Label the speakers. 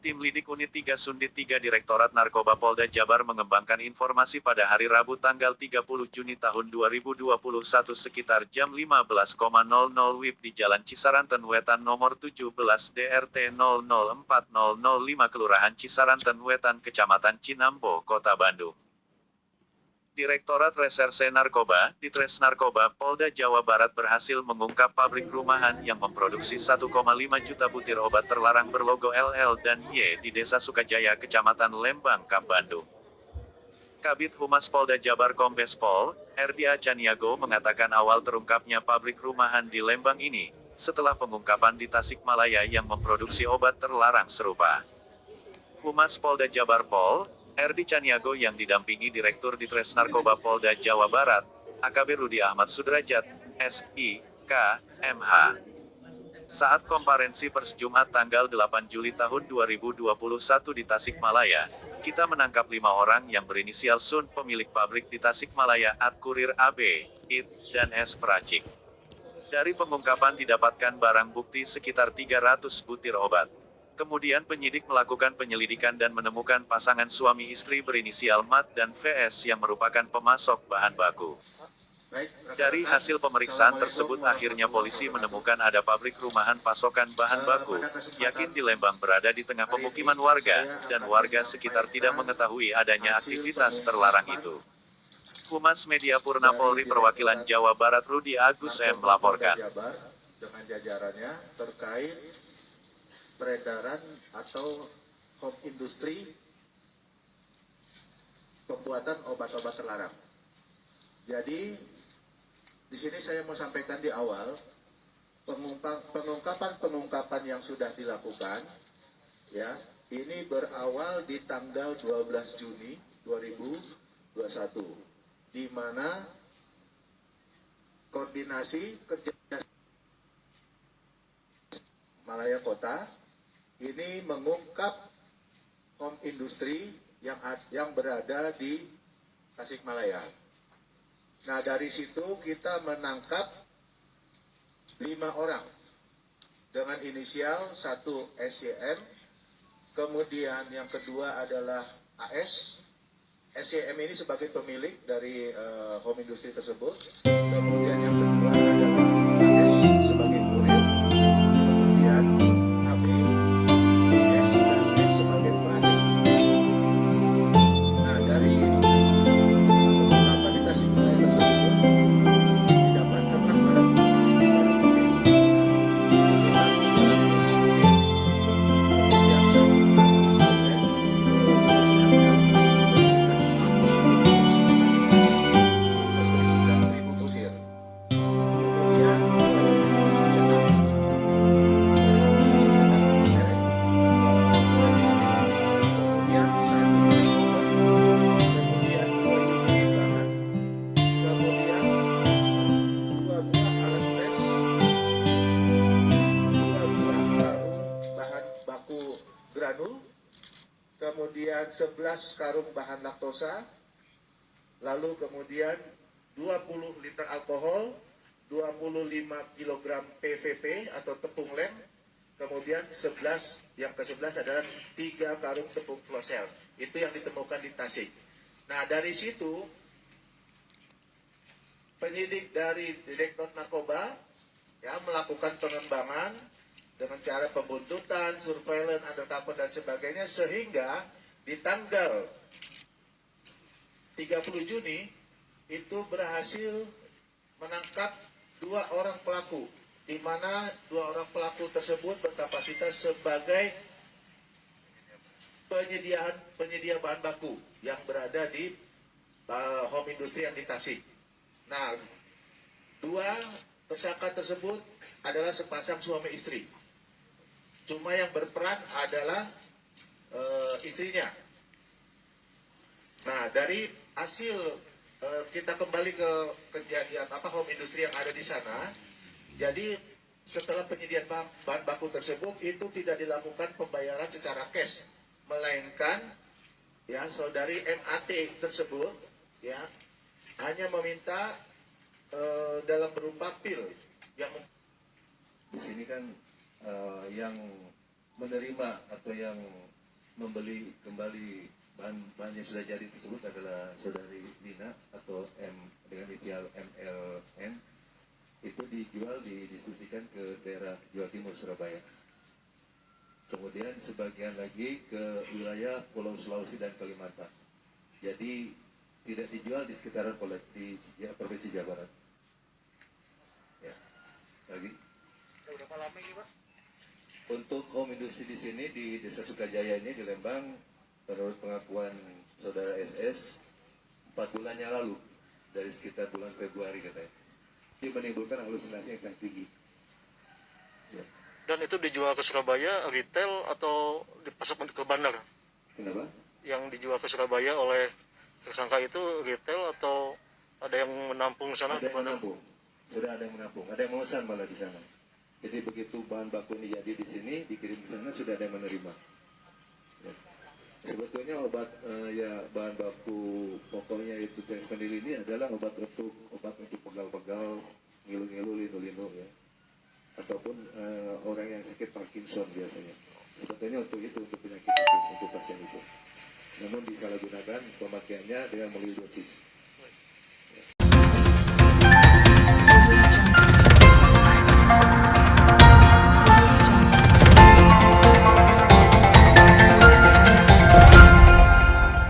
Speaker 1: Tim Lidik Unit 3 Sundit 3 Direktorat Narkoba Polda Jabar mengembangkan informasi pada hari Rabu tanggal 30 Juni tahun 2021 sekitar jam 15.00 WIB di Jalan Cisaranten Wetan nomor 17 DRT 004005 Kelurahan Cisaranten Wetan Kecamatan Cinambo, Kota Bandung. Direktorat Reserse Narkoba, Ditres Narkoba, Polda Jawa Barat berhasil mengungkap pabrik rumahan yang memproduksi 1,5 juta butir obat terlarang berlogo LL dan Y di Desa Sukajaya, Kecamatan Lembang, Kap Bandung. Kabid Humas Polda Jabar Kombes Pol, Erdi Acaniago mengatakan awal terungkapnya pabrik rumahan di Lembang ini, setelah pengungkapan di Tasikmalaya yang memproduksi obat terlarang serupa. Humas Polda Jabar Pol, Erdi Caniago yang didampingi Direktur Ditres Narkoba Polda Jawa Barat, AKP Rudi Ahmad Sudrajat, SIK, MH. Saat konferensi pers Jumat tanggal 8 Juli tahun 2021 di Tasikmalaya, kita menangkap 5 orang yang berinisial Sun, pemilik pabrik di Tasikmalaya, Kurir AB, IT, dan S Peracik. Dari pengungkapan didapatkan barang bukti sekitar 300 butir obat. Kemudian penyidik melakukan penyelidikan dan menemukan pasangan suami istri berinisial MAT dan VS yang merupakan pemasok bahan baku. Dari hasil pemeriksaan tersebut akhirnya polisi menemukan ada pabrik rumahan pasokan bahan baku, yakin di Lembang berada di tengah pemukiman warga, dan warga sekitar tidak mengetahui adanya aktivitas terlarang itu. Humas Media Purna Polri Perwakilan Jawa Barat Rudi Agus M. melaporkan.
Speaker 2: Dengan jajarannya terkait peredaran atau home industri pembuatan obat-obat terlarang. Jadi di sini saya mau sampaikan di awal pengungkapan yang sudah dilakukan, ya, ini berawal di tanggal 12 Juni 2021, di mana koordinasi kerja Malaya Kota ini mengungkap home industry yang berada di Tasikmalaya. Nah, dari situ kita menangkap 5 orang dengan inisial 1 SYM, kemudian yang kedua adalah AS. SYM ini sebagai pemilik dari home industry tersebut. Kemudian yang kedua adalah AS sebagai kurir. Kemudian AB, S, dan S sebagai peracik. Nah, dari pengungkapan di Tasikmalaya tersebut didapatkanlah barang bukti sekitar 300 butir. Kemudian 1 kardus karet jenisnya berisikan 100 bungkus masing-masing, terus berisikan 1000 butir. Kemudian 2 unit mesin cetak, mesin cetak merek logistik. Kemudian 1 unit oven, kemudian 2 unit timbangan, kemudian 2 buah alat pres, 2 buah karung bahan baku granul, kemudian 11 karung bahan laktosa, lalu kemudian 20 liter alkohol, 25 kg PVP atau tepung lem, kemudian yang ke-11 adalah 3 karung tepung flosel. Itu yang ditemukan di Tasik. Nah, dari situ penyidik dari Direktorat Narkoba ya melakukan pengembangan dengan cara pembuntutan, surveillance, undercover dan sebagainya, sehingga di tanggal 30 Juni itu berhasil menangkap 2 orang pelaku, di mana 2 orang pelaku tersebut berkapasitas sebagai penyedia bahan baku yang berada di home industry yang di Tasik. Nah, 2 tersangka tersebut adalah sepasang suami istri. Cuma yang berperan adalah istrinya. Nah, dari hasil kita kembali ke kejadian home industry yang ada di sana. Jadi setelah penyediaan bahan baku tersebut itu tidak dilakukan pembayaran secara cash, melainkan ya saudari MAT tersebut ya hanya meminta dalam berupa pil yang
Speaker 3: di sini kan yang menerima atau yang membeli kembali bahan yang sudah jadi tersebut adalah saudari Nina atau M dengan inisial MLN. Itu dijual, didistribusikan ke daerah Jawa Timur, Surabaya. Kemudian sebagian lagi ke wilayah Pulau Sulawesi dan Kalimantan. Jadi tidak dijual di sekitaran Provinsi Jawa Barat. Ya, lagi.
Speaker 2: Berapa lama ini, Pak?
Speaker 3: Untuk home industri di sini di Desa Sukajaya ini di Lembang, menurut pengakuan saudara SS, 4 bulan yang lalu, dari sekitar bulan Februari katanya. Ini menimbulkan halusinasi yang sangat tinggi. Ya.
Speaker 4: Dan itu dijual ke Surabaya retail atau dipasok ke bandar?
Speaker 3: Kenapa?
Speaker 4: Yang dijual ke Surabaya oleh tersangka itu retail atau ada yang menampung di sana?
Speaker 3: Ada yang menampung. Sudah ada yang menampung. Ada yang memesan malah di sana. Jadi begitu bahan baku ini jadi di sini, dikirim ke sana sudah ada yang menerima. Ya. Sebetulnya bahan baku pokoknya itu Transpenil ini adalah obat untuk pegal-pegal, ngilu-ngilu, linu-linu ya. Ataupun orang yang sakit Parkinson biasanya. Sebetulnya untuk itu, untuk penyakit itu, untuk pasien itu. Namun disalahgunakan pemakaiannya dengan melalui dosis.